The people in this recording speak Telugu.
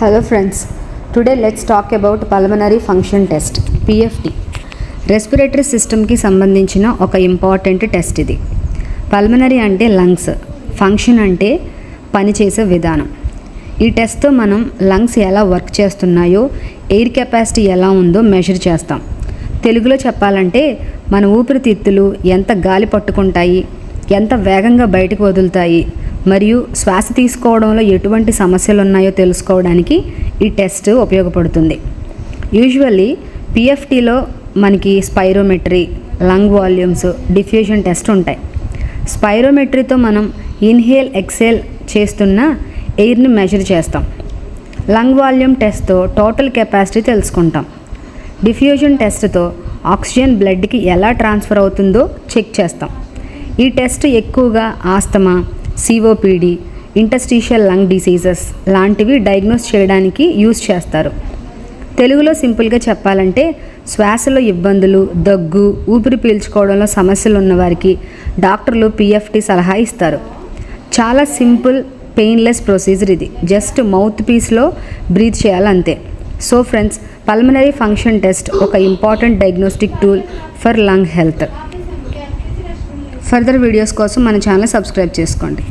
Hello friends, today let's talk about pulmonary function test PFT. Respiratory సిస్టమ్కి సంబంధించిన ఒక ఇంపార్టెంట్ టెస్ట్ ఇది. పల్మనరీ అంటే లంగ్స్, ఫంక్షన్ అంటే పనిచేసే విధానం. ఈ టెస్ట్తో మనం లంగ్స్ ఎలా వర్క్ చేస్తున్నాయో, ఎయిర్ కెపాసిటీ ఎలా ఉందో మెజర్ చేస్తాం. తెలుగులో చెప్పాలంటే మన ఊపిరితిత్తులు ఎంత గాలి పట్టుకుంటాయి, ఎంత వేగంగా బయటకు వదులుతాయి, మరియు శ్వాస తీసుకోవడంలో ఎటువంటి సమస్యలు ఉన్నాయో తెలుసుకోవడానికి ఈ టెస్ట్ ఉపయోగపడుతుంది. యూజువల్లీ పిఎఫ్టీలో మనకి spirometry, lung volumes, diffusion test ఉంటాయి. స్పైరోమెట్రీతో మనం ఇన్హేల్ ఎక్సేల్ చేస్తున్న ఎయిర్ని మెజర్ చేస్తాం. లంగ్ వాల్యూమ్ టెస్ట్తో టోటల్ కెపాసిటీ తెలుసుకుంటాం. డిఫ్యూజన్ టెస్ట్తో ఆక్సిజన్ బ్లడ్కి ఎలా ట్రాన్స్ఫర్ అవుతుందో చెక్ చేస్తాం. ఈ టెస్ట్ ఎక్కువగా asthma, COPD, interstitial lung diseases లాంటివి డయాగ్నోస్ చేయడానికి యూజ్ చేస్తారు. తెలుగులో సింపుల్గా చెప్పాలంటే శ్వాసలో ఇబ్బందులు, దగ్గు, ఊపిరి పీల్చుకోవడంలో సమస్యలు ఉన్నవారికి డాక్టర్లు PFT సలహా ఇస్తారు. చాలా సింపుల్, పెయిన్లెస్ ప్రొసీజర్ ఇది. జస్ట్ మౌత్ పీస్లో బ్రీత్ చేయాలంతే. So friends, pulmonary function test ఒక important diagnostic tool for lung health. Further videos కోసం మన ఛానల్ సబ్స్క్రైబ్ చేసుకోండి.